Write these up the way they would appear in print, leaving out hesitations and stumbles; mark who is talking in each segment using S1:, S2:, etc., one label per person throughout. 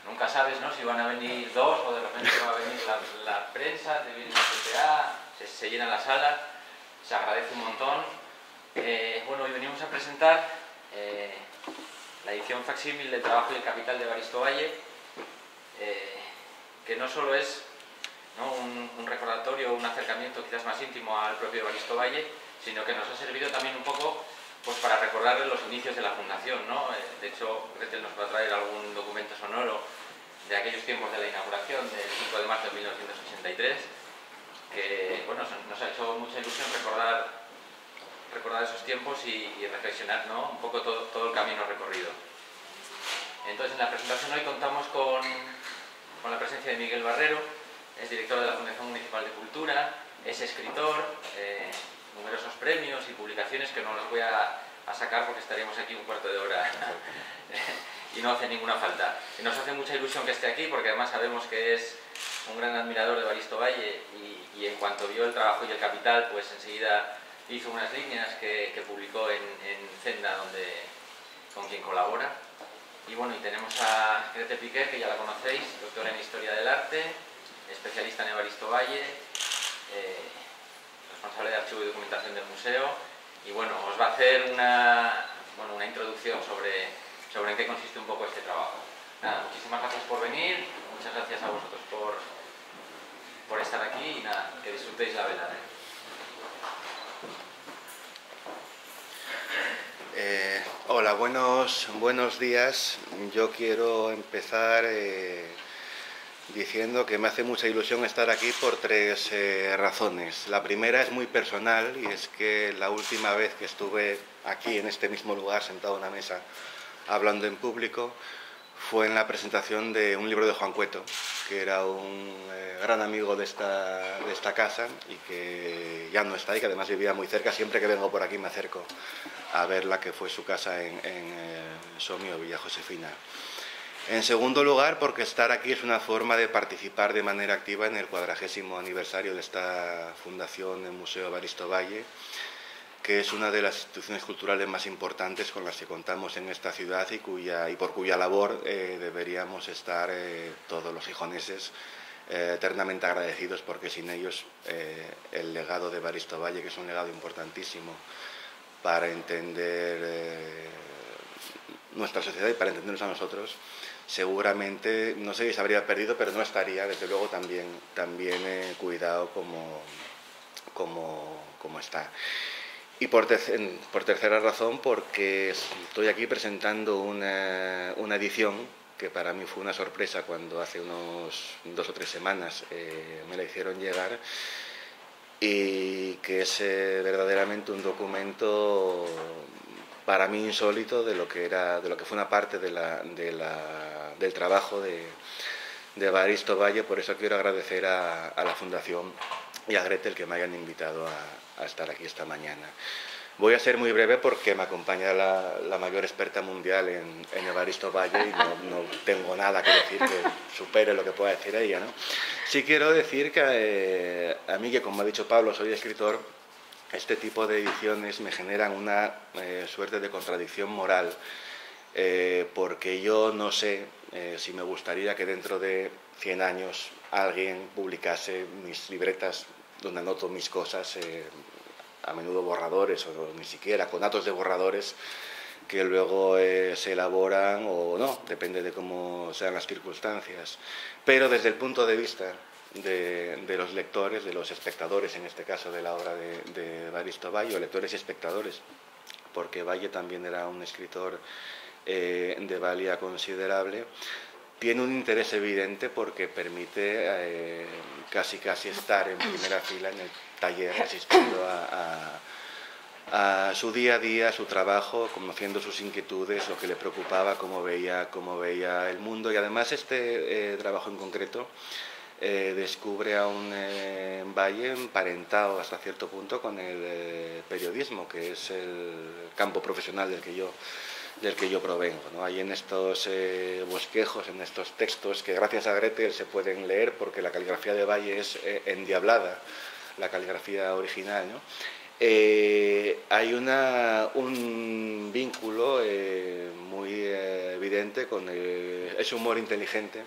S1: nunca sabes, ¿no?, si van a venir dos o de repente va a venir la prensa, te viene la CTA, se llena la sala, se agradece un montón. Bueno, hoy venimos a presentar la edición facsímil del trabajo y el capital de Evaristo Valle, que no solo es, ¿no?, un recordatorio, un acercamiento quizás más íntimo al propio Evaristo Valle, sino que nos ha servido también un poco pues para recordarle los inicios de la fundación, ¿no? De hecho, Gretel nos va a traer algún documento sonoro de aquellos tiempos de la inauguración, del 5 de marzo de 1983, que bueno, nos ha hecho mucha ilusión recordar esos tiempos y reflexionar, ¿no?, un poco todo el camino recorrido. Entonces, en la presentación hoy contamos con la presencia de Miguel Barrero, es director de la Fundación Municipal de Cultura, es escritor, numerosos premios y publicaciones que no los voy a sacar porque estaríamos aquí un cuarto de hora y no hace ninguna falta. Y nos hace mucha ilusión que esté aquí porque además sabemos que es un gran admirador de Evaristo Valle y en cuanto vio el trabajo y el capital, pues enseguida hizo unas líneas que publicó en Zenda, con quien colabora. Y bueno, y tenemos a Gretel Piquer, que ya la conocéis, doctora en Historia del Arte, especialista en Evaristo Valle, responsable de archivo y documentación del museo, y bueno, os va a hacer una introducción sobre en qué consiste un poco este trabajo. Nada, muchísimas gracias por venir, muchas gracias a vosotros por estar aquí y nada, que disfrutéis la velada.
S2: Hola, buenos días. Yo quiero empezar diciendo que me hace mucha ilusión estar aquí por tres razones. La primera es muy personal y es que la última vez que estuve aquí en este mismo lugar sentado en una mesa hablando en público fue en la presentación de un libro de Juan Cueto, que era un gran amigo de esta casa y que ya no está y que además vivía muy cerca. Siempre que vengo por aquí me acerco a ver la que fue su casa en Somio, Villa Josefina. En segundo lugar, porque estar aquí es una forma de participar de manera activa en el 40º aniversario de esta fundación del Museo Evaristo Valle, que es una de las instituciones culturales más importantes con las que contamos en esta ciudad y por cuya labor deberíamos estar todos los gijoneses eternamente agradecidos, porque sin ellos el legado de Evaristo Valle, que es un legado importantísimo para entender nuestra sociedad y para entendernos a nosotros, seguramente, no sé si se habría perdido, pero no estaría, desde luego, también cuidado como está. Y por tercera razón, porque estoy aquí presentando una edición que para mí fue una sorpresa cuando hace unos 2 o 3 semanas me la hicieron llegar, y que es verdaderamente un documento para mí insólito de lo que fue una parte del trabajo de Evaristo Valle. Por eso quiero agradecer a la Fundación y a Gretel que me hayan invitado a estar aquí esta mañana. Voy a ser muy breve porque me acompaña la mayor experta mundial en Evaristo Valle y no tengo nada que decir que supere lo que pueda decir ella, ¿no? Sí quiero decir que a mí, que como ha dicho Pablo, soy escritor, este tipo de ediciones me generan una suerte de contradicción moral, porque yo no sé si me gustaría que dentro de 100 años alguien publicase mis libretas donde anoto mis cosas, a menudo borradores o ni siquiera conatos de borradores que luego se elaboran o no, depende de cómo sean las circunstancias. Pero desde el punto de vista de los lectores, de los espectadores, en este caso de la obra de Evaristo Valle, o lectores y espectadores, porque Valle también era un escritor de valía considerable, tiene un interés evidente porque permite casi estar en primera fila en el taller, asistiendo a su día a día, a su trabajo, conociendo sus inquietudes, lo que le preocupaba, cómo veía el mundo. Y además este trabajo en concreto descubre a un Valle emparentado hasta cierto punto con el periodismo, que es el campo profesional del que yo provengo, ¿no? Hay en estos bosquejos, en estos textos, que gracias a Gretel se pueden leer porque la caligrafía de Valle es endiablada, la caligrafía original, ¿no? hay un vínculo muy evidente con ese humor inteligente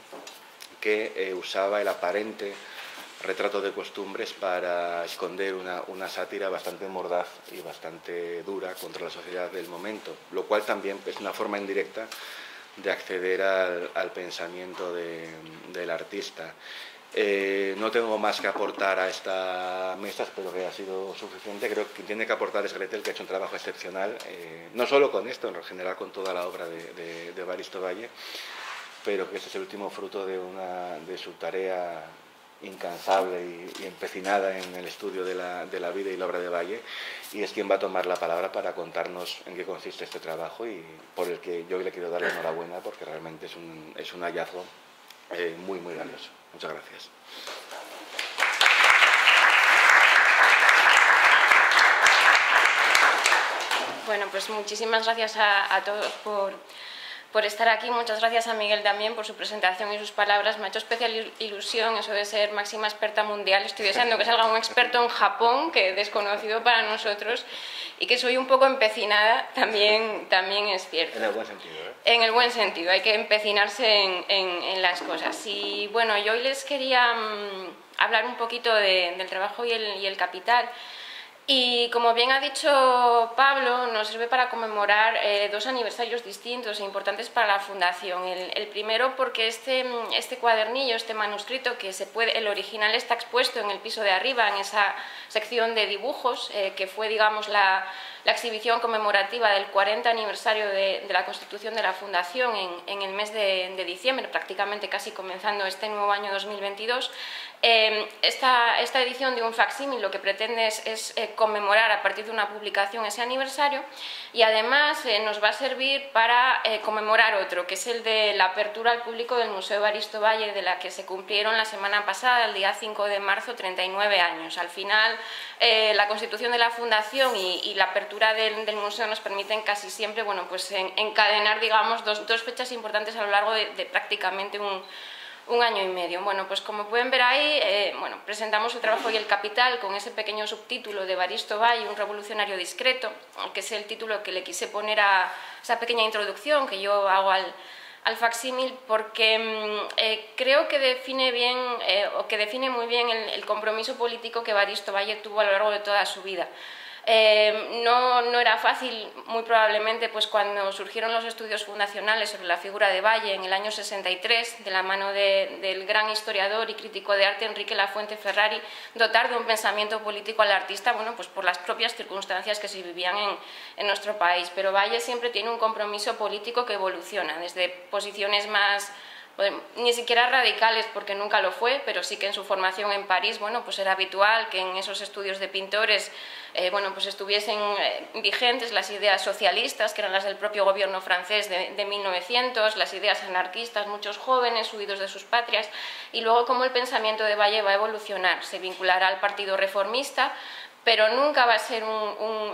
S2: que usaba el aparente retrato de costumbres para esconder una sátira bastante mordaz y bastante dura contra la sociedad del momento, lo cual también es una forma indirecta de acceder al pensamiento del artista. No tengo más que aportar a esta mesa, espero que haya sido suficiente. Creo que tiene que aportar es Gretel, que ha hecho un trabajo excepcional, no solo con esto, en general con toda la obra de Evaristo Valle, pero que este es el último fruto de su tarea incansable y empecinada en el estudio de la vida y la obra de Valle, y es quien va a tomar la palabra para contarnos en qué consiste este trabajo, y por el que yo le quiero dar la enhorabuena, porque realmente es un hallazgo muy, muy valioso. Muchas gracias.
S3: Bueno, pues muchísimas gracias a todos por estar aquí. Muchas gracias a Miguel también por su presentación y sus palabras. Me ha hecho especial ilusión eso de ser máxima experta mundial. Estoy deseando que salga un experto en Japón, que es desconocido para nosotros, y que soy un poco empecinada, también es cierto.
S2: En el buen sentido, ¿eh?
S3: En el buen sentido, hay que empecinarse en las cosas. Y bueno, yo hoy les quería hablar un poquito del trabajo y el capital. Y como bien ha dicho Pablo, nos sirve para conmemorar dos aniversarios distintos e importantes para la Fundación. El primero porque este cuadernillo, este manuscrito, el original está expuesto en el piso de arriba, en esa sección de dibujos, que fue, digamos, la exhibición conmemorativa del 40 aniversario de la constitución de la Fundación en el mes de diciembre, prácticamente casi comenzando este nuevo año 2022. Esta edición de un facsímil lo que pretende es conmemorar a partir de una publicación ese aniversario, y además nos va a servir para conmemorar otro, que es el de la apertura al público del Museo Evaristo Valle, de la que se cumplieron la semana pasada, el día 5 de marzo, 39 años. Al final, la constitución de la Fundación y la apertura del museo nos permiten casi siempre, bueno, pues encadenar, digamos, dos fechas importantes a lo largo de prácticamente un año y medio. Bueno, pues como pueden ver ahí, bueno, presentamos el trabajo y el capital con ese pequeño subtítulo de Evaristo Valle, un revolucionario discreto, que es el título que le quise poner a esa pequeña introducción que yo hago al facsímil, porque creo que define bien, o que define muy bien el compromiso político que Evaristo Valle tuvo a lo largo de toda su vida. No era fácil, muy probablemente, pues cuando surgieron los estudios fundacionales sobre la figura de Valle en el año 63, de la mano del gran historiador y crítico de arte Enrique Lafuente Ferrari, dotar de un pensamiento político al artista, bueno, pues por las propias circunstancias que se vivían en nuestro país. Pero Valle siempre tiene un compromiso político que evoluciona, desde posiciones más, ni siquiera radicales, porque nunca lo fue, pero sí que en su formación en París, bueno, pues era habitual que en esos estudios de pintores bueno, pues estuviesen vigentes las ideas socialistas, que eran las del propio gobierno francés de 1900, las ideas anarquistas, muchos jóvenes huidos de sus patrias, y luego cómo el pensamiento de Valle va a evolucionar, se vinculará al Partido Reformista, pero nunca va a ser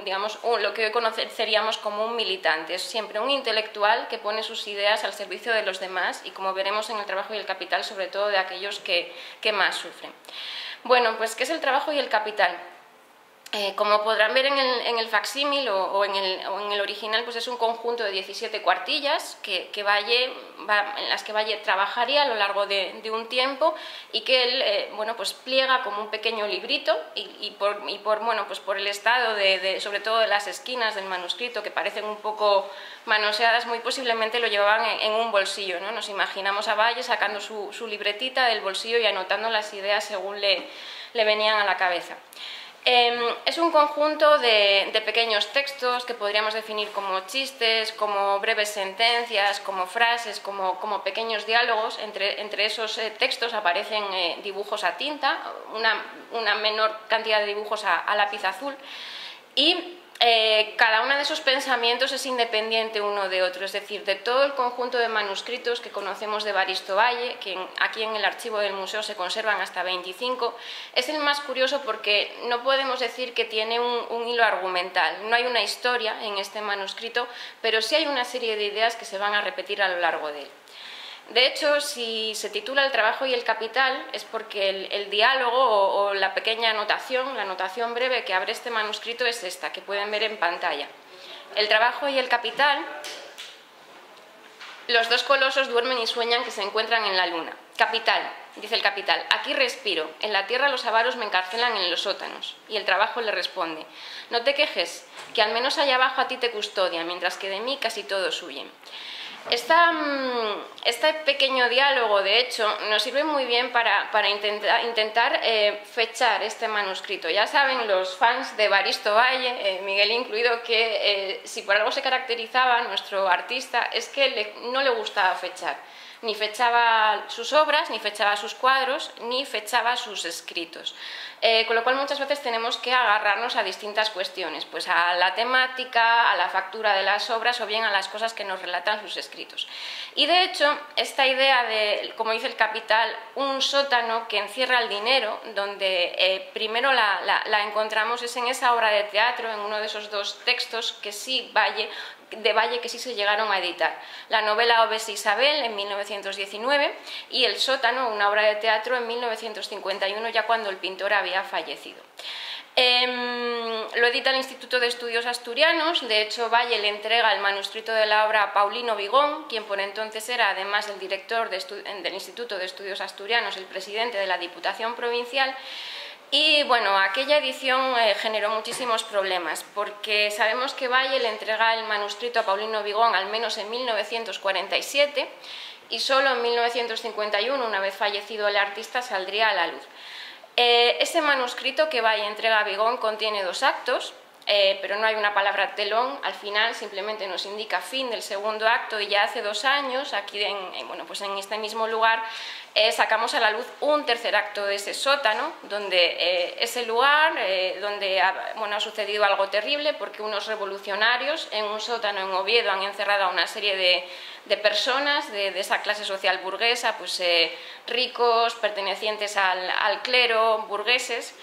S3: digamos, lo que hoy conoceríamos como un militante. Es siempre un intelectual que pone sus ideas al servicio de los demás y, como veremos en el trabajo y el capital, sobre todo de aquellos que más sufren. Bueno, pues ¿qué es el trabajo y el capital? Como podrán ver en el facsímil o en el original, pues es un conjunto de 17 cuartillas en las que Valle trabajaría a lo largo de un tiempo, y que él bueno, pues pliega como un pequeño librito, y por el estado sobre todo de las esquinas del manuscrito, que parecen un poco manoseadas, muy posiblemente lo llevaban en un bolsillo, ¿no? Nos imaginamos a Valle sacando su libretita del bolsillo y anotando las ideas según le venían a la cabeza. Es un conjunto de pequeños textos que podríamos definir como chistes, como breves sentencias, como frases, como pequeños diálogos. Entre esos textos aparecen dibujos a tinta, una menor cantidad de dibujos a lápiz azul, y cada uno de esos pensamientos es independiente uno de otro, es decir, de todo el conjunto de manuscritos que conocemos de Evaristo Valle, que aquí en el archivo del museo se conservan hasta 25, es el más curioso porque no podemos decir que tiene un hilo argumental, no hay una historia en este manuscrito, pero sí hay una serie de ideas que se van a repetir a lo largo de él. De hecho, si se titula El trabajo y el capital, es porque el diálogo o la pequeña anotación, la anotación breve que abre este manuscrito es esta, que pueden ver en pantalla. El trabajo y el capital, los dos colosos duermen y sueñan que se encuentran en la luna. Capital, dice el capital, aquí respiro, en la tierra los avaros me encarcelan en los sótanos. Y el trabajo le responde, no te quejes, que al menos allá abajo a ti te custodia, mientras que de mí casi todos huyen. Este pequeño diálogo, de hecho, nos sirve muy bien para intentar fechar este manuscrito. Ya saben los fans de Evaristo Valle, Miguel incluido, que si por algo se caracterizaba nuestro artista es que no le gustaba fechar. Ni fechaba sus obras, ni fechaba sus cuadros, ni fechaba sus escritos. Con lo cual muchas veces tenemos que agarrarnos a distintas cuestiones, pues a la temática, a la factura de las obras o bien a las cosas que nos relatan sus escritos. Y de hecho, esta idea de, como dice el capital, un sótano que encierra el dinero, donde primero la encontramos es en esa obra de teatro, en uno de esos dos textos que sí de Valle que sí se llegaron a editar. La novela Obes Isabel en 1919 y El sótano, una obra de teatro en 1951, ya cuando el pintor había fallecido. Lo edita el Instituto de Estudios Asturianos, de hecho Valle le entrega el manuscrito de la obra a Paulino Vigón, quien por entonces era además el director del Instituto de Estudios Asturianos, el presidente de la Diputación Provincial. Y bueno, aquella edición generó muchísimos problemas, porque sabemos que Valle le entrega el manuscrito a Paulino Vigón al menos en 1947 y solo en 1951, una vez fallecido el artista, saldría a la luz. Ese manuscrito que Valle entrega a Vigón contiene 2 actos, pero no hay una palabra telón, al final simplemente nos indica fin del segundo acto y ya hace 2 años, aquí pues en este mismo lugar, sacamos a la luz un tercer acto de ese sótano, donde ese lugar, donde ha sucedido algo terrible porque unos revolucionarios en un sótano en Oviedo han encerrado a una serie de personas de esa clase social burguesa, pues ricos, pertenecientes al clero, burgueses.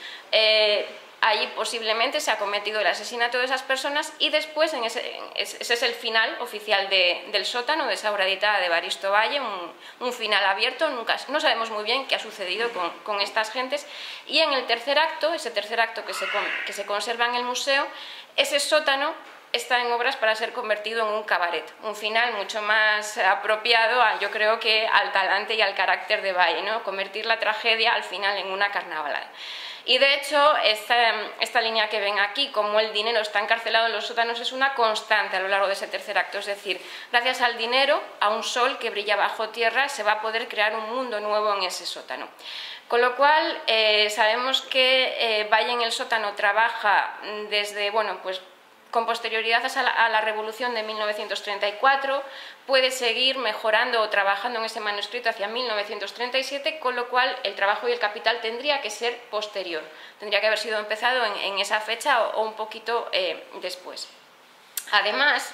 S3: Allí posiblemente se ha cometido el asesinato de esas personas y después, ese es el final oficial del sótano, de esa obra editada de Evaristo Valle, un final abierto, no sabemos muy bien qué ha sucedido con estas gentes. Y en el tercer acto, ese tercer acto que se conserva en el museo, ese sótano está en obras para ser convertido en un cabaret, un final mucho más apropiado, yo creo que al talante y al carácter de Valle, ¿no? Convertir la tragedia al final en una carnavalada. Y de hecho, esta línea que ven aquí, como el dinero está encarcelado en los sótanos, es una constante a lo largo de ese tercer acto. Es decir, gracias al dinero, a un sol que brilla bajo tierra, se va a poder crear un mundo nuevo en ese sótano. Con lo cual, sabemos que Valle en el sótano trabaja desde, con posterioridad a la Revolución de 1934, puede seguir mejorando o trabajando en ese manuscrito hacia 1937, con lo cual el trabajo y el capital tendría que ser posterior, tendría que haber sido empezado en esa fecha o un poquito después. Además,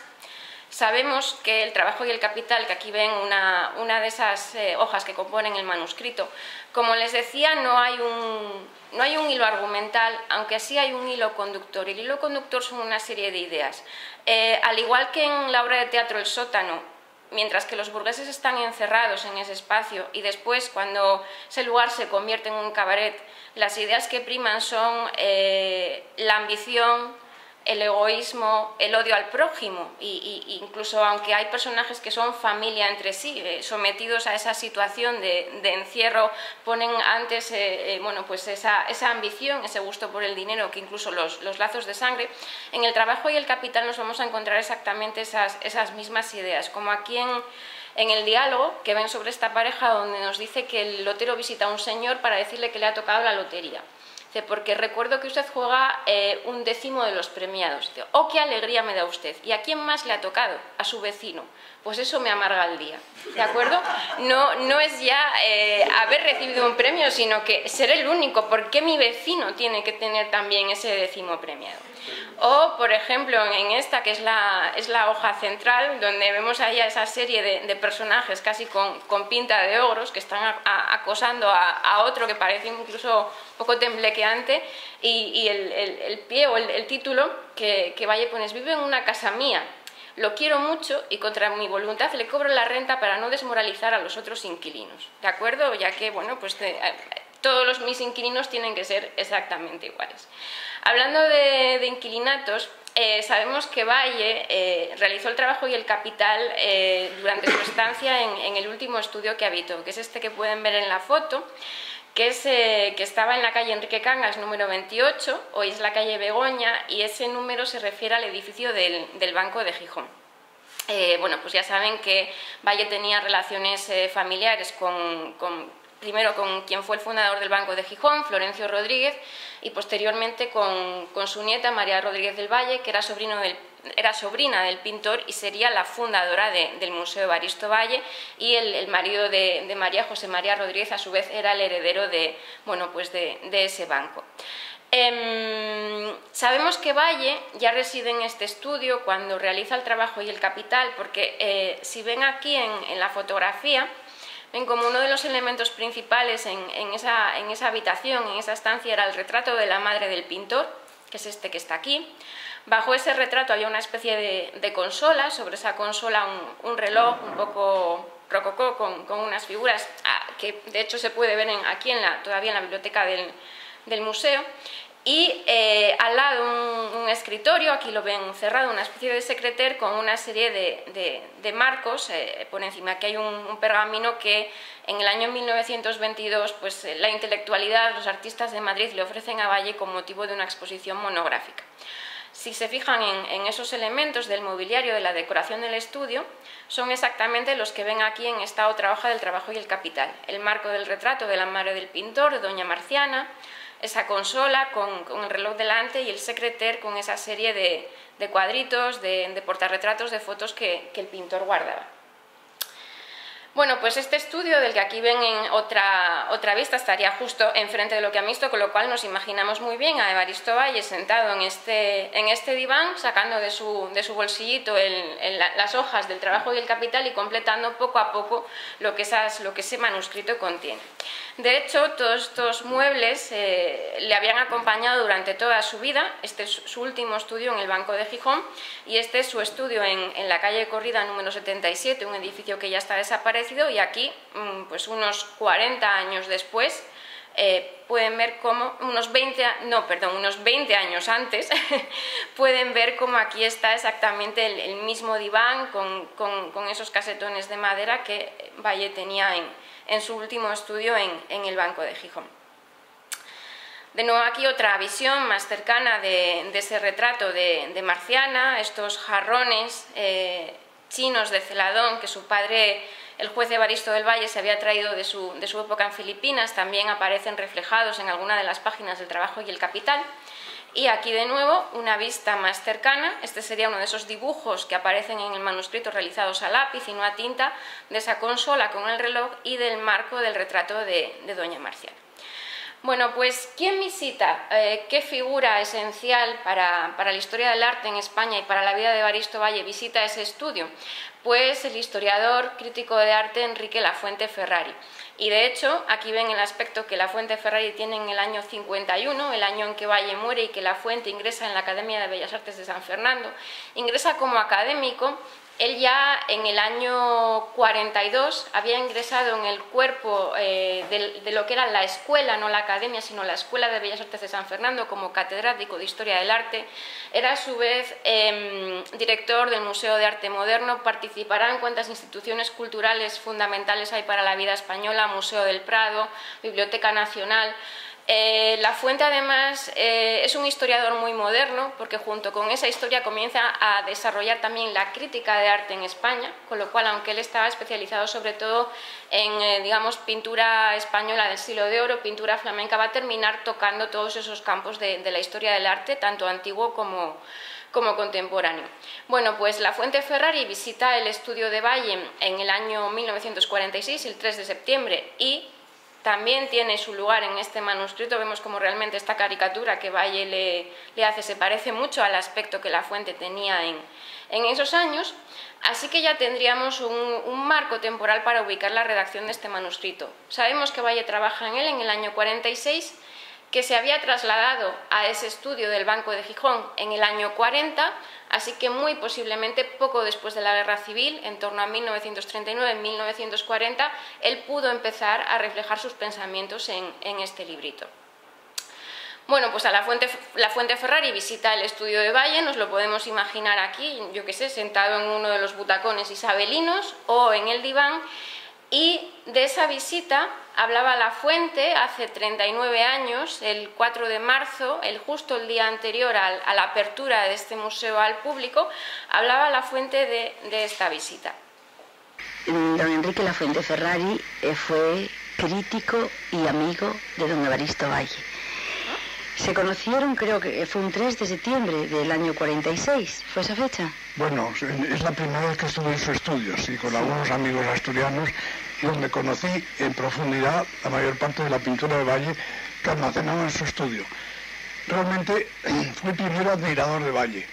S3: sabemos que el trabajo y el capital, que aquí ven una de esas hojas que componen el manuscrito, como les decía, no hay un hilo argumental, aunque sí hay un hilo conductor. Y el hilo conductor son una serie de ideas. Al igual que en la obra de teatro El sótano, mientras que los burgueses están encerrados en ese espacio y después, cuando ese lugar se convierte en un cabaret, las ideas que priman son la ambición, el egoísmo, el odio al prójimo, y incluso aunque hay personajes que son familia entre sí, sometidos a esa situación de encierro, ponen antes esa ambición, ese gusto por el dinero, que incluso los lazos de sangre. En el trabajo y el capital nos vamos a encontrar exactamente esas mismas ideas, como aquí en el diálogo que ven sobre esta pareja, donde nos dice que el lotero visita a un señor para decirle que le ha tocado la lotería. Porque recuerdo que usted juega un décimo de los premiados. ¡Oh, qué alegría me da usted! ¿Y a quién más le ha tocado? A su vecino. Pues eso me amarga el día, ¿de acuerdo? No es ya haber recibido un premio, sino que ser el único. ¿Por qué mi vecino tiene que tener también ese décimo premiado? O, por ejemplo, en esta, que es la hoja central, donde vemos ahí a esa serie de personajes casi con pinta de ogros que están acosando a otro que parece incluso un poco temblequeante, y el pie o el título que Valle pones, vive en una casa mía. lo quiero mucho y contra mi voluntad le cobro la renta para no desmoralizar a los otros inquilinos, ¿de acuerdo? Ya que, bueno, pues todos mis inquilinos tienen que ser exactamente iguales. Hablando de inquilinatos, sabemos que Valle realizó el trabajo y el capital durante su estancia en el último estudio que habitó, que es este que pueden ver en la foto, que estaba en la calle Enrique Cangas número 28, hoy es la calle Begoña, y ese número se refiere al edificio del Banco de Gijón. Bueno, pues ya saben que Valle tenía relaciones familiares primero con quien fue el fundador del Banco de Gijón, Florencio Rodríguez, y posteriormente con su nieta María Rodríguez del Valle, que era sobrina del pintor y sería la fundadora del Museo Evaristo Valle, y el marido de María, José María Rodríguez, a su vez era el heredero de ese banco. Sabemos que Valle ya reside en este estudio cuando realiza el trabajo y el capital, porque si ven aquí en la fotografía, ven como uno de los elementos principales en esa habitación, en esa estancia, era el retrato de la madre del pintor, que es este que está aquí. Bajo ese retrato había una especie de consola, sobre esa consola un reloj un poco rococó con unas figuras que de hecho se puede ver aquí todavía en la biblioteca del museo. Y al lado un escritorio, aquí lo ven cerrado, una especie de secreter con una serie de marcos por encima. Aquí hay un pergamino que en el año 1922 pues, la intelectualidad, los artistas de Madrid le ofrecen a Valle con motivo de una exposición monográfica. Si se fijan en esos elementos del mobiliario, de la decoración del estudio, son exactamente los que ven aquí en esta otra hoja del trabajo y el capital. El marco del retrato de la madre del pintor, de doña Marciana, esa consola con el reloj delante y el secreter con esa serie de cuadritos, de portarretratos, de fotos que el pintor guardaba. Bueno, pues este estudio del que aquí ven en otra vista estaría justo enfrente de lo que han visto, con lo cual nos imaginamos muy bien a Evaristo Valle sentado en este diván, sacando de su bolsillito las hojas del trabajo y el capital y completando poco a poco lo que ese manuscrito contiene. De hecho, todos estos muebles le habían acompañado durante toda su vida. Este es su último estudio en el Banco de Gijón y este es su estudio en la calle Corrida número 77, un edificio que ya está desaparecido, y aquí, pues unos 40 años después, pueden ver cómo, unos 20 años antes, pueden ver cómo aquí está exactamente el mismo diván con esos casetones de madera que Valle tenía en su último estudio en el Banco de Gijón. De nuevo aquí otra visión más cercana de ese retrato de Marciana, estos jarrones chinos de celadón que su padre, el juez Evaristo del Valle, se había traído de su época en Filipinas, también aparecen reflejados en alguna de las páginas del trabajo y el capital. Y aquí de nuevo una vista más cercana, este sería uno de esos dibujos que aparecen en el manuscrito realizados a lápiz y no a tinta, de esa consola con el reloj y del marco del retrato de doña Marciana. Bueno, pues ¿quién visita? ¿Qué figura esencial para la historia del arte en España y para la vida de Evaristo Valle visita ese estudio? Pues el historiador crítico de arte Enrique Lafuente Ferrari. Y de hecho, aquí ven el aspecto que Lafuente Ferrari tiene en el año 51, el año en que Valle muere y que Lafuente ingresa en la Academia de Bellas Artes de San Fernando. Ingresa como académico. Él ya en el año 42 había ingresado en el cuerpo de lo que era la escuela, no la academia, sino la Escuela de Bellas Artes de San Fernando como catedrático de Historia del Arte. Era a su vez director del Museo de Arte Moderno, participará en cuantas instituciones culturales fundamentales hay para la vida española, Museo del Prado, Biblioteca Nacional. Lafuente además es un historiador muy moderno porque junto con esa historia comienza a desarrollar también la crítica de arte en España, con lo cual aunque él estaba especializado sobre todo en digamos pintura española del siglo de oro, pintura flamenca, va a terminar tocando todos esos campos de la historia del arte, tanto antiguo como contemporáneo. Bueno, pues Lafuente Ferrari visita el estudio de Valle en el año 1946, el 3 de septiembre, y también tiene su lugar en este manuscrito. Vemos como realmente esta caricatura que Valle le hace se parece mucho al aspecto que Lafuente tenía en esos años, así que ya tendríamos un marco temporal para ubicar la redacción de este manuscrito. Sabemos que Valle trabaja en él en el año 46 que se había trasladado a ese estudio del Banco de Gijón en el año 40, así que muy posiblemente poco después de la Guerra Civil, en torno a 1939-1940, él pudo empezar a reflejar sus pensamientos en este librito. Bueno, pues a la Fuente Ferrari visita el estudio de Valle, nos lo podemos imaginar aquí, yo qué sé, sentado en uno de los butacones isabelinos o en el diván, y de esa visita hablaba La Fuente hace 39 años, el 4 de marzo, justo el día anterior a la apertura de este museo al público, hablaba La Fuente de esta visita.
S4: Don Enrique Lafuente Ferrari fue crítico y amigo de don Evaristo Valle. Se conocieron, creo que fue un 3 de septiembre del año 46, ¿fue esa fecha?
S5: Bueno, es la primera vez que estuve en su estudio, sí, con algunos amigos asturianos, y donde conocí en profundidad la mayor parte de la pintura de Valle que almacenaba en su estudio. Realmente fui primero admirador de Valle,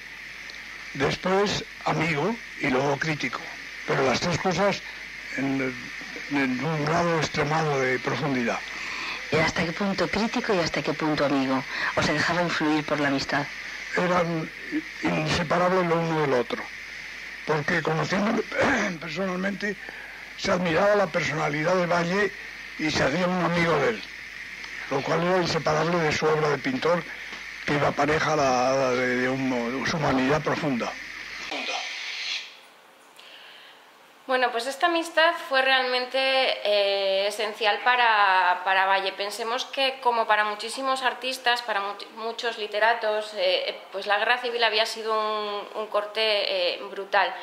S5: después amigo y luego crítico, pero las tres cosas en un grado extremado de profundidad.
S4: ¿Y hasta qué punto crítico y hasta qué punto amigo? ¿O se dejaba influir por la amistad?
S5: Eran inseparables lo uno del otro, porque conociéndole personalmente se admiraba la personalidad de Valle y se hacía un amigo de él, lo cual era inseparable de su obra de pintor, que iba pareja de su humanidad profunda.
S3: Bueno, pues esta amistad fue realmente esencial para Valle. Pensemos que, como para muchísimos artistas, para muchos literatos, pues la Guerra Civil había sido un corte brutal.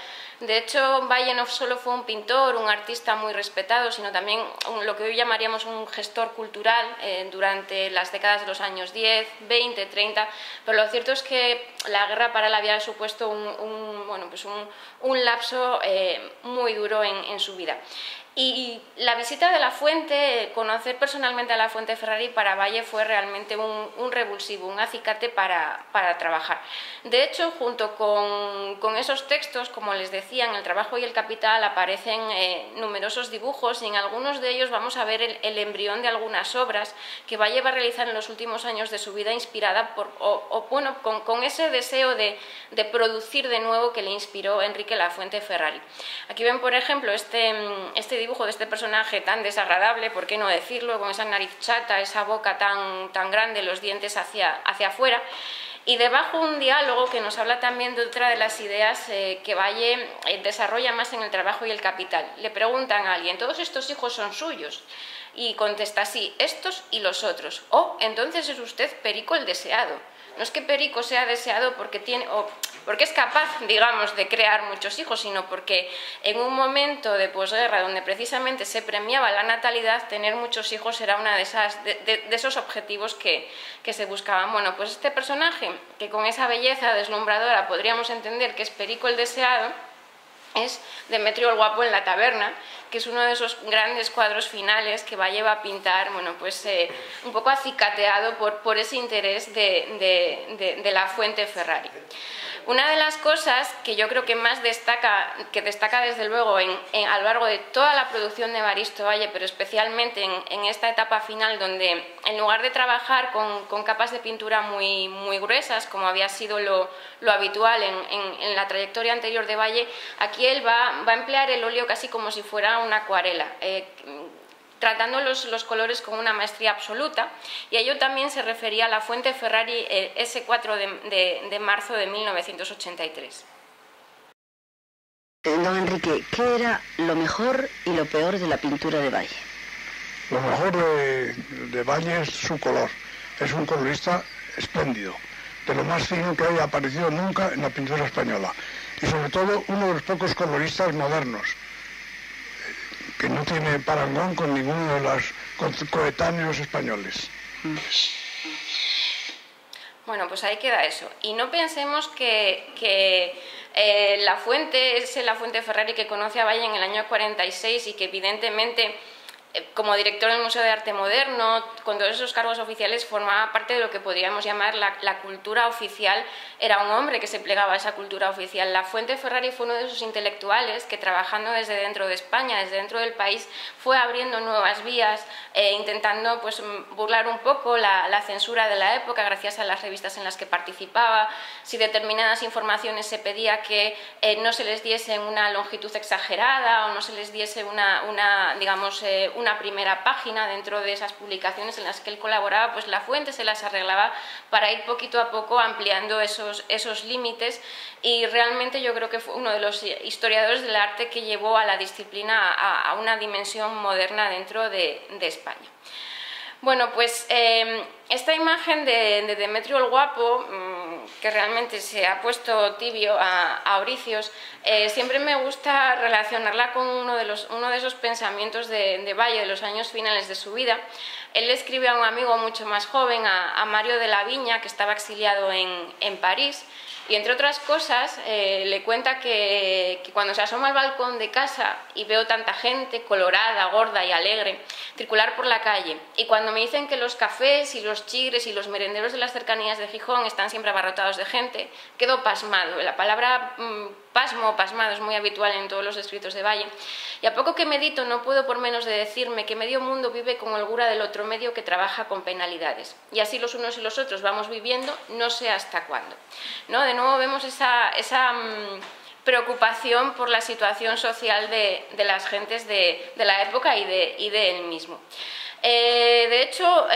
S3: De hecho, Valle no solo fue un pintor, un artista muy respetado, sino también lo que hoy llamaríamos un gestor cultural durante las décadas de los años 10, 20, 30, pero lo cierto es que la guerra para él había supuesto un lapso muy duro en su vida. Y la visita de La Fuente, conocer personalmente a La Fuente Ferrari para Valle fue realmente un revulsivo, un acicate para trabajar. De hecho, junto con esos textos, como les decía, en El Trabajo y el Capital aparecen numerosos dibujos, y en algunos de ellos vamos a ver el embrión de algunas obras que Valle va a realizar en los últimos años de su vida, inspirada con ese deseo de producir de nuevo que le inspiró Enrique La Fuente Ferrari. Aquí ven, por ejemplo, este dibujo de este personaje tan desagradable, por qué no decirlo, con esa nariz chata, esa boca tan grande, los dientes hacia afuera, y debajo un diálogo que nos habla también de otra de las ideas que Valle desarrolla más en El Trabajo y el Capital. Le preguntan a alguien: ¿todos estos hijos son suyos? Y contesta: sí, estos y los otros. Oh, entonces es usted Perico el deseado. No es que Perico sea deseado porque es capaz, digamos, de crear muchos hijos, sino porque en un momento de posguerra donde precisamente se premiaba la natalidad, tener muchos hijos era una de esos objetivos que se buscaban. Bueno, pues este personaje, que con esa belleza deslumbradora podríamos entender que es Perico el deseado, es Demetrio el Guapo en la taberna, que es uno de esos grandes cuadros finales que Valle va a pintar, bueno, pues un poco acicateado por ese interés de La Fuente Ferrari. Una de las cosas que yo creo que más destaca desde luego a lo largo de toda la producción de Evaristo Valle, pero especialmente en esta etapa final, donde en lugar de trabajar con capas de pintura muy gruesas, como había sido lo habitual en la trayectoria anterior de Valle, aquí él va a emplear el óleo casi como si fuera una acuarela, tratando los colores con una maestría absoluta, y a ello también se refería a La Fuente Ferrari ese 4 de marzo de 1983.
S4: Don Enrique, ¿qué era lo mejor y lo peor de la pintura de Valle?
S5: Lo mejor de Valle es su color. Es un colorista espléndido, de lo más fino que haya aparecido nunca en la pintura española, y sobre todo uno de los pocos coloristas modernos, que no tiene parangón con ninguno de los coetáneos españoles.
S3: Bueno, pues ahí queda eso. Y no pensemos que La Fuente es La Fuente Ferrari que conoce a Valle en el año 46 y que evidentemente como director del Museo de Arte Moderno, con todos esos cargos oficiales, formaba parte de lo que podríamos llamar la cultura oficial. Era un hombre que se plegaba a esa cultura oficial. Lafuente Ferrari fue uno de esos intelectuales que, trabajando desde dentro de España, desde dentro del país, fue abriendo nuevas vías, intentando pues, burlar un poco la censura de la época gracias a las revistas en las que participaba. Si determinadas informaciones se pedía que no se les diese una longitud exagerada o no se les diese una primera página dentro de esas publicaciones en las que él colaboraba, pues Lafuente se las arreglaba para ir poquito a poco ampliando esos límites, y realmente yo creo que fue uno de los historiadores del arte que llevó a la disciplina a una dimensión moderna dentro de España. Bueno, pues esta imagen de Demetrio el Guapo, que realmente se ha puesto tibio a Oricios, siempre me gusta relacionarla con uno de esos pensamientos de Valle de los años finales de su vida. Él le escribe a un amigo mucho más joven, a Mario de la Viña, que estaba exiliado en París, y entre otras cosas le cuenta que cuando se asoma al balcón de casa y veo tanta gente colorada, gorda y alegre circular por la calle, y cuando me dicen que los cafés y los chigres y los merenderos de las cercanías de Gijón están siempre abarrotados de gente, quedo pasmado. La palabra pasmo o pasmado es muy habitual en todos los escritos de Valle, y a poco que medito no puedo por menos de decirme que medio mundo vive con holgura del otro medio que trabaja con penalidades, y así los unos y los otros vamos viviendo no sé hasta cuándo, ¿no? De nuevo vemos esa preocupación por la situación social de las gentes de la época y de él mismo. De hecho,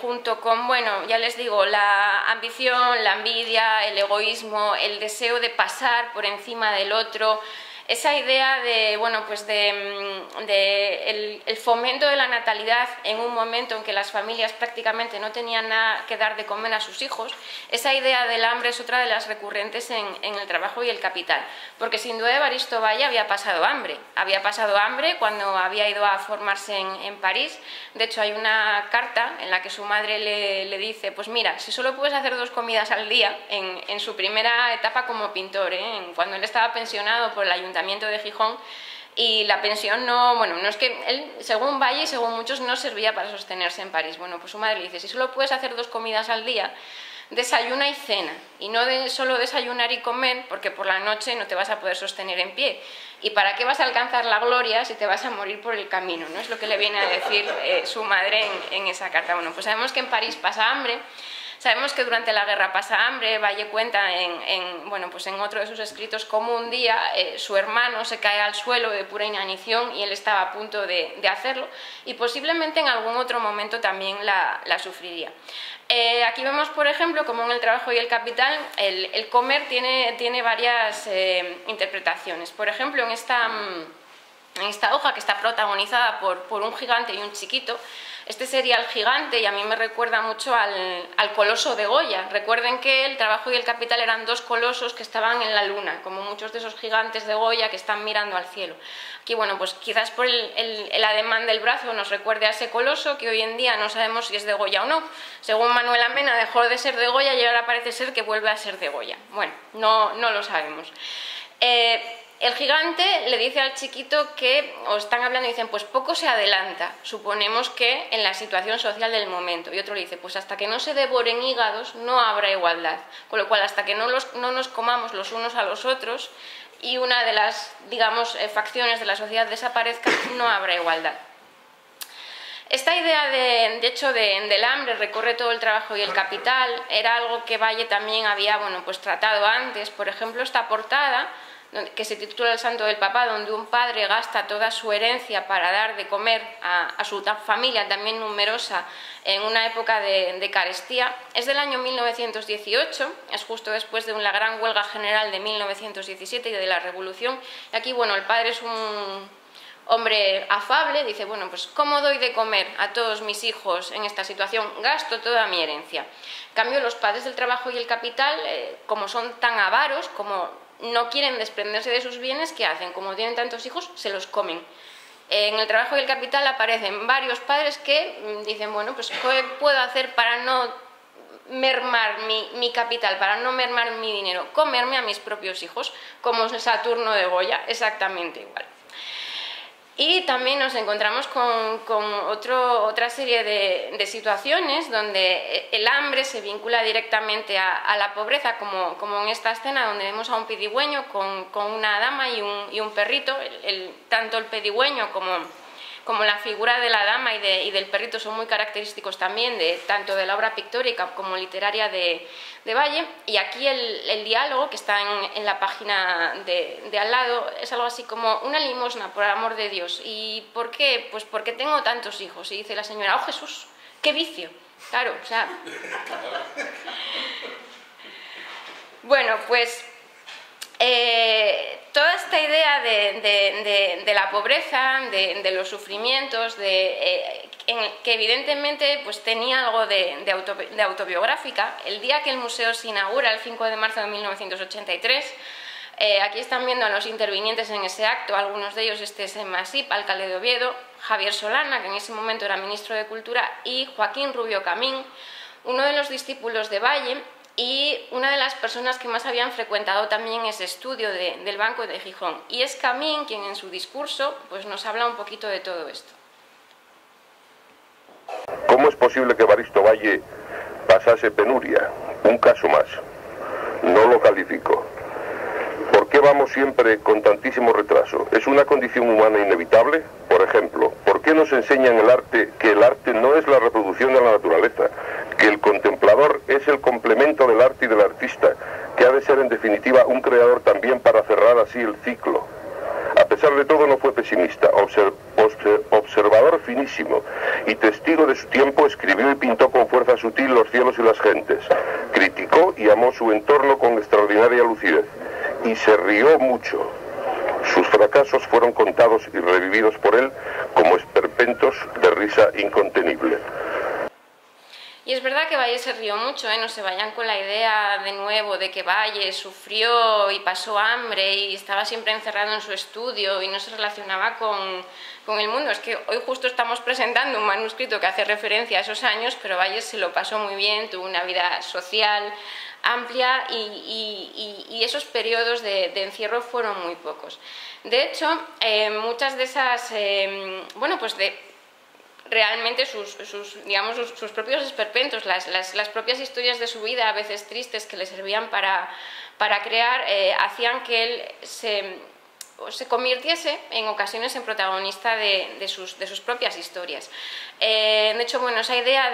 S3: junto con, bueno, ya les digo, la ambición, la envidia, el egoísmo, el deseo de pasar por encima del otro, esa idea de, bueno, pues el fomento de la natalidad en un momento en que las familias prácticamente no tenían nada que dar de comer a sus hijos, esa idea del hambre es otra de las recurrentes en El trabajo y el capital, porque sin duda Evaristo Valle había pasado hambre cuando había ido a formarse en París. De hecho, hay una carta en la que su madre le dice, pues mira, si solo puedes hacer 2 comidas al día, en su primera etapa como pintor, cuando él estaba pensionado por el Ayuntamiento de Gijón, y la pensión no es que él, según Valle y según muchos, no servía para sostenerse en París. Bueno, pues su madre le dice, si solo puedes hacer 2 comidas al día, desayuna y cena, y no solo desayunar y comer, porque por la noche no te vas a poder sostener en pie. ¿Y para qué vas a alcanzar la gloria si te vas a morir por el camino? ¿No? Es lo que le viene a decir su madre en esa carta. Bueno, pues sabemos que en París pasa hambre. Sabemos que durante la guerra pasa hambre. Valle cuenta en otro de sus escritos cómo un día su hermano se cae al suelo de pura inanición y él estaba a punto de hacerlo, y posiblemente en algún otro momento también la sufriría. Aquí vemos, por ejemplo, como en El trabajo y el capital, el comer tiene varias interpretaciones. Por ejemplo, en esta hoja, que está protagonizada por un gigante y un chiquito, este sería el gigante, y a mí me recuerda mucho al coloso de Goya. Recuerden que El trabajo y el capital eran 2 colosos que estaban en la luna, como muchos de esos gigantes de Goya que están mirando al cielo. Aquí, bueno, pues quizás por el ademán del brazo nos recuerde a ese coloso, que hoy en día no sabemos si es de Goya o no. Según Manuel Amena, dejó de ser de Goya y ahora parece ser que vuelve a ser de Goya. Bueno, no lo sabemos. El gigante le dice al chiquito que, o están hablando y dicen, pues poco se adelanta, suponemos que en la situación social del momento. Y otro le dice, pues hasta que no se devoren hígados no habrá igualdad. Con lo cual, hasta que no nos comamos los unos a los otros y una de las, digamos, facciones de la sociedad desaparezca, no habrá igualdad. Esta idea, de hecho, del hambre recorre todo El trabajo y el capital. Era algo que Valle también había, pues tratado antes. Por ejemplo, esta portada, que se titula El santo del papá, donde un padre gasta toda su herencia para dar de comer a su familia también numerosa en una época de carestía, es del año 1918, es justo después de la gran huelga general de 1917 y de la Revolución. Y aquí, el padre es un hombre afable, dice, pues ¿cómo doy de comer a todos mis hijos en esta situación? Gasto toda mi herencia. En cambio, los padres del trabajo y el capital, como son tan avaros, como no quieren desprenderse de sus bienes, ¿qué hacen? Como tienen tantos hijos, se los comen. En El trabajo y el capital aparecen varios padres que dicen, pues ¿qué puedo hacer para no mermar mi capital, para no mermar mi dinero? Comerme a mis propios hijos, como Saturno de Goya, exactamente igual. Y también nos encontramos con otra serie de situaciones donde el hambre se vincula directamente a la pobreza, como en esta escena donde vemos a un pedigüeño con una dama y un perrito. Tanto el pedigüeño como la figura de la dama y del perrito son muy característicos también tanto de la obra pictórica como literaria de Valle. Y aquí el diálogo, que está en la página de al lado, es algo así como: una limosna, por amor de Dios. ¿Y por qué? Pues porque tengo tantos hijos. Y dice la señora: ¡oh, Jesús, qué vicio! Claro, o sea... Bueno, pues... toda esta idea de la pobreza, de los sufrimientos, que evidentemente pues, tenía algo de autobiográfica. El día que el museo se inaugura, el 5 de marzo de 1983, aquí están viendo a los intervinientes en ese acto, algunos de ellos es Masip, alcalde de Oviedo, Javier Solana, que en ese momento era ministro de Cultura, y Joaquín Rubio Camín, uno de los discípulos de Valle, y una de las personas que más habían frecuentado también ese estudio del Banco de Gijón. Y es Camín quien en su discurso pues, nos habla un poquito de todo esto.
S6: ¿Cómo es posible que Evaristo Valle pasase penuria? Un caso más. No lo califico. ¿Por qué vamos siempre con tantísimo retraso? ¿Es una condición humana inevitable? Por ejemplo, ¿por qué nos enseñan que el arte no es la reproducción de la naturaleza? Que el contemplador es el complemento del arte y del artista, que ha de ser en definitiva un creador también para cerrar así el ciclo. A pesar de todo no fue pesimista, observador finísimo y testigo de su tiempo, escribió y pintó con fuerza sutil los cielos y las gentes. Criticó y amó su entorno con extraordinaria lucidez y se rió mucho. Sus fracasos fueron contados y revividos por él como esperpentos de risa incontenible.
S3: Y es verdad que Valle se rió mucho, no se vayan con la idea de nuevo de que Valle sufrió y pasó hambre y estaba siempre encerrado en su estudio y no se relacionaba con el mundo. Es que hoy justo estamos presentando un manuscrito que hace referencia a esos años, pero Valle se lo pasó muy bien, tuvo una vida social amplia y esos periodos de encierro fueron muy pocos. De hecho, muchas de esas, realmente sus propios esperpentos, las propias historias de su vida, a veces tristes, que le servían para crear, hacían que él se convirtiese en ocasiones en protagonista de sus propias historias. De hecho, bueno, esa idea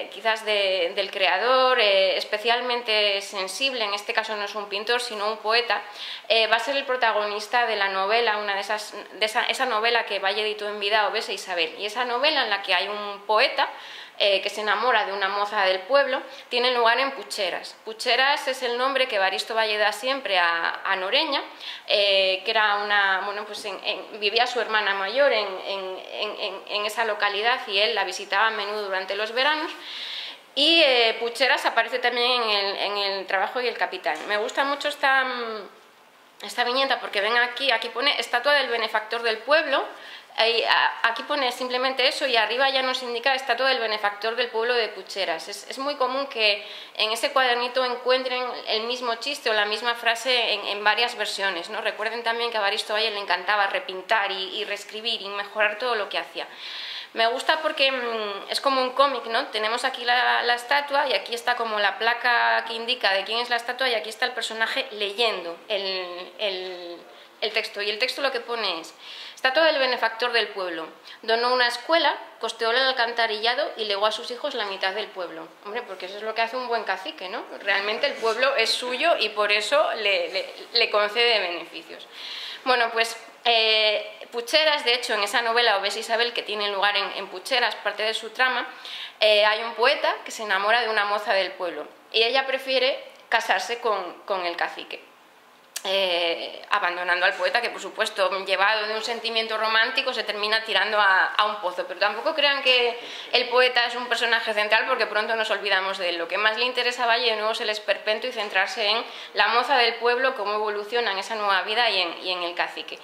S3: quizás del creador, especialmente sensible, en este caso no es un pintor sino un poeta, va a ser el protagonista de la novela, esa novela que Valle editó en vida, Obesa Isabel. Y esa novela, en la que hay un poeta que se enamora de una moza del pueblo, tiene lugar en Pucheras. Pucheras es el nombre que Evaristo Valle da siempre a Noreña, que era vivía su hermana mayor en esa localidad y él la visitaba a menudo durante los veranos. Y Pucheras aparece también en el Trabajo y el Capital. Me gusta mucho esta viñeta porque ven aquí pone estatua del benefactor del pueblo. Aquí pone simplemente eso y arriba ya nos indica estatua del benefactor del pueblo de Pucheras. Es muy común que en ese cuadernito encuentren el mismo chiste o la misma frase en varias versiones, ¿no? Recuerden también que a Evaristo Valle le encantaba repintar y reescribir y mejorar todo lo que hacía. Me gusta porque es como un cómic, ¿no? Tenemos aquí la estatua y aquí está como la placa que indica de quién es la estatua y aquí está el personaje leyendo el texto. Y el texto lo que pone es: estatua del benefactor del pueblo. Donó una escuela, costeó el alcantarillado y legó a sus hijos la mitad del pueblo. Hombre, porque eso es lo que hace un buen cacique, ¿no? Realmente el pueblo es suyo y por eso le concede beneficios. Bueno, pues Pucheras, de hecho, en esa novela Obesa Isabel, que tiene lugar en Pucheras, parte de su trama, hay un poeta que se enamora de una moza del pueblo y ella prefiere casarse con el cacique. Abandonando al poeta, que por supuesto, llevado de un sentimiento romántico, se termina tirando a un pozo. Pero tampoco crean que el poeta es un personaje central, porque pronto nos olvidamos de él. Lo que más le interesa a Valle de nuevo es el esperpento y centrarse en la moza del pueblo, cómo evoluciona en esa nueva vida y en el cacique.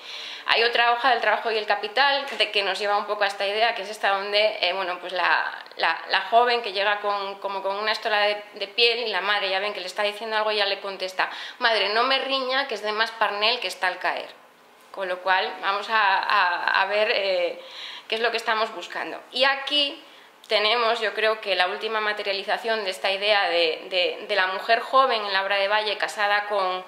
S3: Hay otra hoja del Trabajo y el Capital que nos lleva un poco a esta idea, que es esta donde la joven que llega como con una estola de piel, y la madre, ya ven que le está diciendo algo, y ella le contesta: madre, no me riña, que es de más parnel que está al caer. con lo cual vamos a ver qué es lo que estamos buscando. Y aquí tenemos, yo creo que la última materialización de esta idea de la mujer joven en la obra de Valle casada con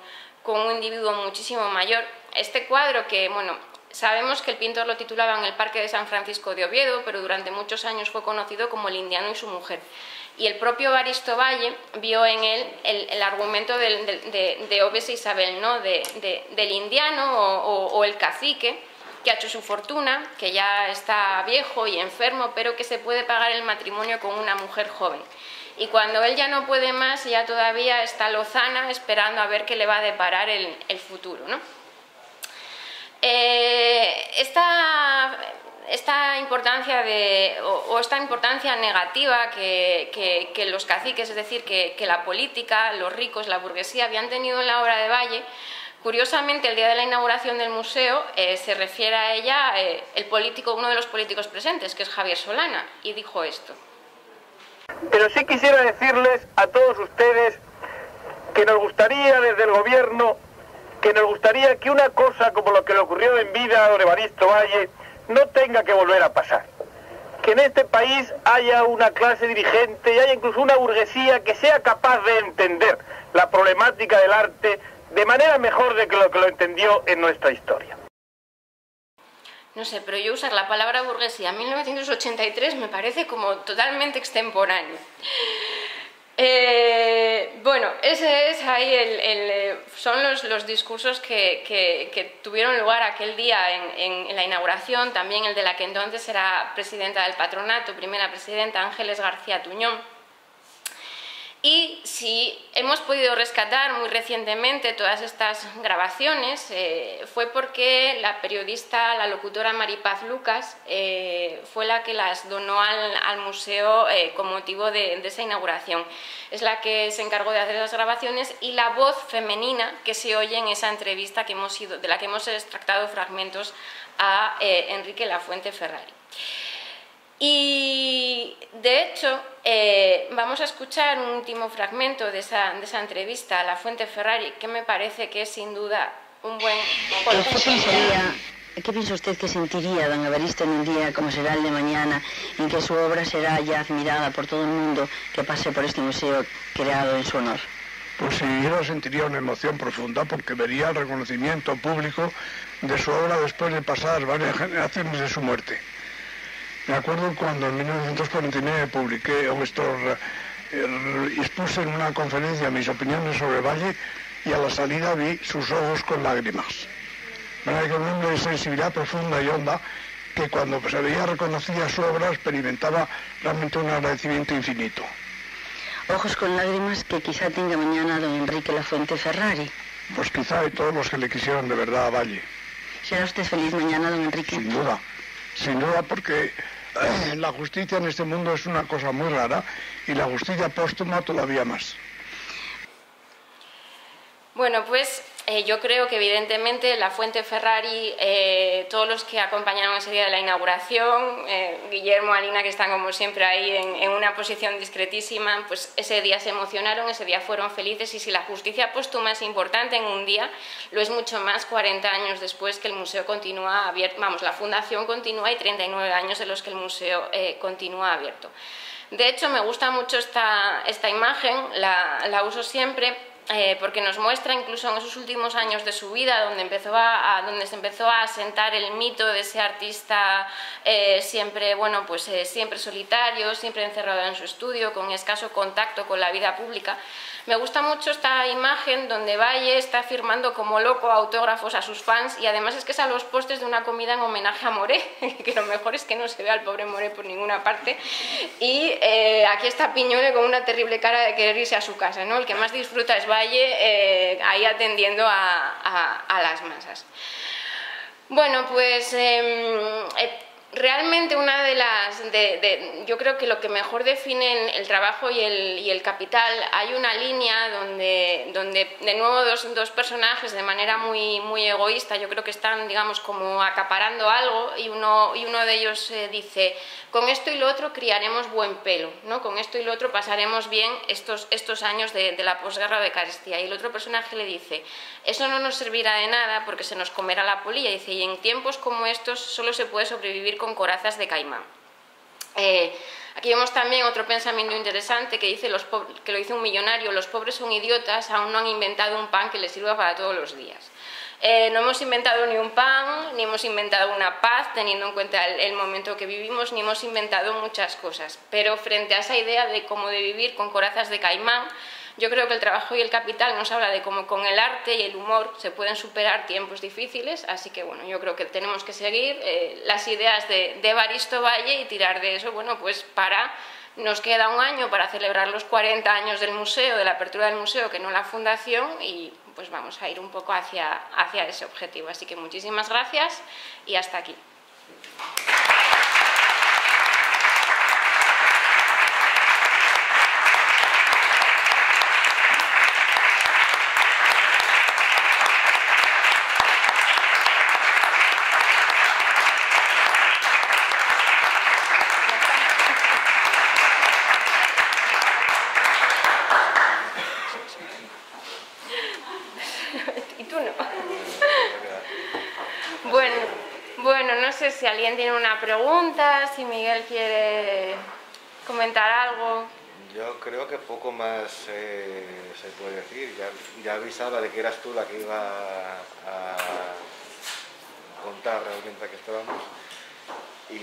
S3: un individuo muchísimo mayor. Este cuadro que, bueno, sabemos que el pintor lo titulaba en el Parque de San Francisco de Oviedo, pero durante muchos años fue conocido como El indiano y su mujer. Y el propio Evaristo Valle vio en él el argumento de Oves e Isabel, ¿no? del indiano o el cacique, que ha hecho su fortuna, que ya está viejo y enfermo, pero que se puede pagar el matrimonio con una mujer joven. Y cuando él ya no puede más, ella todavía está lozana esperando a ver qué le va a deparar el futuro, ¿no? Esta importancia esta importancia negativa que los caciques, es decir, que la política, los ricos, la burguesía habían tenido en la obra de Valle, curiosamente el día de la inauguración del museo se refiere a ella uno de los políticos presentes, que es Javier Solana, y dijo esto.
S7: Pero sí quisiera decirles a todos ustedes que nos gustaría desde el gobierno, que una cosa como lo que le ocurrió en vida a don Evaristo Valle no tenga que volver a pasar. Que en este país haya una clase dirigente y haya incluso una burguesía que sea capaz de entender la problemática del arte de manera mejor de que lo entendió en nuestra historia.
S3: No sé, pero yo usar la palabra burguesía en 1983 me parece como totalmente extemporáneo. Bueno, ese es ahí son los discursos que tuvieron lugar aquel día en la inauguración, también el de la que entonces era presidenta del patronato, primera presidenta, Ángeles García Tuñón. Y si hemos podido rescatar muy recientemente todas estas grabaciones fue porque la periodista, la locutora Maripaz Lucas fue la que las donó al museo con motivo de esa inauguración. Es la que se encargó de hacer las grabaciones y la voz femenina que se oye en esa entrevista de la que hemos extractado fragmentos a Enrique Lafuente Ferrari. Y de hecho vamos a escuchar un último fragmento de esa entrevista a Lafuente Ferrari, que me parece que es sin duda un buen...
S4: ¿Qué piensa usted que sentiría don Evaristo en un día como será el de mañana, en que su obra será ya admirada por todo el mundo que pase por este museo creado en su honor?
S5: Pues sí, yo sentiría una emoción profunda porque vería el reconocimiento público de su obra después de pasar varias generaciones de su muerte. Me acuerdo cuando en 1949 publiqué expuse en una conferencia mis opiniones sobre Valle y a la salida vi sus ojos con lágrimas. Era un hombre de sensibilidad profunda y honda que cuando se veía reconocida su obra experimentaba realmente un agradecimiento infinito.
S4: Ojos con lágrimas que quizá tenga mañana don Enrique Lafuente Ferrari.
S5: Pues quizá de todos los que le quisieron de verdad a Valle.
S4: ¿Será usted feliz mañana, don Enrique?
S5: Sin duda porque la justicia en este mundo es una cosa muy rara y la justicia póstuma todavía más.
S3: Bueno, pues yo creo que evidentemente Lafuente Ferrari, todos los que acompañaron ese día de la inauguración, Guillermo, Alina, que están como siempre ahí en una posición discretísima, pues ese día se emocionaron, ese día fueron felices, y si la justicia póstuma es importante en un día, lo es mucho más 40 años después que el museo continúa abierto, vamos, la fundación continúa y 39 años de los que el museo continúa abierto. De hecho, me gusta mucho esta imagen, la uso siempre, porque nos muestra incluso en esos últimos años de su vida donde se empezó a asentar el mito de ese artista siempre, bueno, pues siempre solitario, siempre encerrado en su estudio, con escaso contacto con la vida pública. Me gusta mucho esta imagen donde Valle está firmando como loco autógrafos a sus fans, y además es que es a los postes de una comida en homenaje a Moré, que lo mejor es que no se ve al pobre Moré por ninguna parte, y aquí está Piñole con una terrible cara de querer irse a su casa, ¿no? El que más disfruta es Valle ahí atendiendo a las masas. Bueno, pues realmente una de las, yo creo que lo que mejor define el trabajo y el capital, hay una línea donde de nuevo dos personajes de manera muy egoísta, yo creo que están, digamos, como acaparando algo, y uno de ellos dice: con esto y lo otro criaremos buen pelo, ¿no? Con esto y lo otro pasaremos bien estos años de la posguerra de carestía. Y el otro personaje le dice: eso no nos servirá de nada porque se nos comerá la polilla. Y dice: y en tiempos como estos solo se puede sobrevivir con corazas de caimán. Aquí vemos también otro pensamiento interesante que dice, que lo dice un millonario: los pobres son idiotas, aún no han inventado un pan que les sirva para todos los días. No hemos inventado ni un pan, ni hemos inventado una paz, teniendo en cuenta el momento que vivimos, ni hemos inventado muchas cosas. Pero frente a esa idea de cómo de vivir con corazas de caimán, yo creo que el trabajo y el capital nos habla de cómo con el arte y el humor se pueden superar tiempos difíciles. Así que bueno, yo creo que tenemos que seguir las ideas de Evaristo Valle y tirar de eso. Bueno, pues nos queda un año para celebrar los 40 años del museo, de la apertura del museo, que no la fundación, y pues vamos a ir un poco hacia ese objetivo. Así que muchísimas gracias y hasta aquí. Y tú no. Bueno, no sé si alguien tiene una pregunta, si Miguel quiere comentar algo.
S2: Yo creo que poco más se puede decir. Ya avisaba de que eras tú la que iba a contar realmente a qué estábamos, y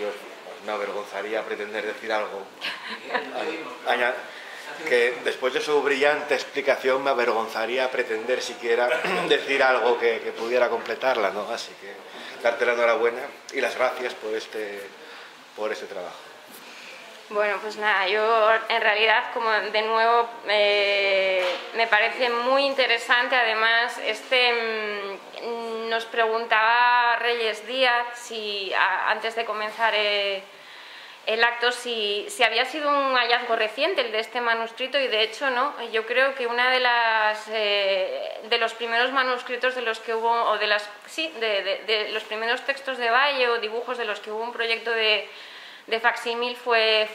S2: me avergonzaría pretender decir algo. Que después de su brillante explicación me avergonzaría pretender siquiera decir algo que pudiera completarla, ¿no? Así que darte la enhorabuena y las gracias por este trabajo.
S3: Bueno, pues nada, yo en realidad, como de nuevo, me parece muy interesante. Además, nos preguntaba Reyes Díaz, antes de comenzar el acto, si había sido un hallazgo reciente el de este manuscrito, y de hecho no. Yo creo que una de los primeros manuscritos de los que hubo, o de los primeros textos de Valle o dibujos de los que hubo un proyecto de facsímil fue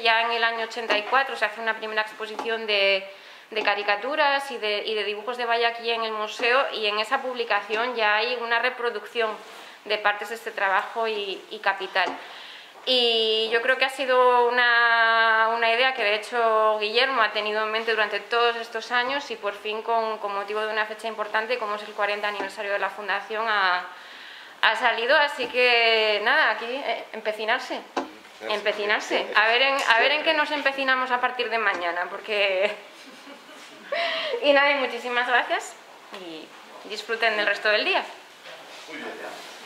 S3: ya en el año 84. Se hace una primera exposición de caricaturas y de dibujos de Valle aquí en el museo, y en esa publicación ya hay una reproducción de partes de este trabajo y capital. Y yo creo que ha sido una idea que de hecho Guillermo ha tenido en mente durante todos estos años, y por fin con motivo de una fecha importante como es el 40 aniversario de la fundación ha salido. Así que nada, aquí empecinarse. A ver en qué nos empecinamos a partir de mañana, porque... Y nada, y muchísimas gracias y disfruten del resto del día.
S6: Muy bien.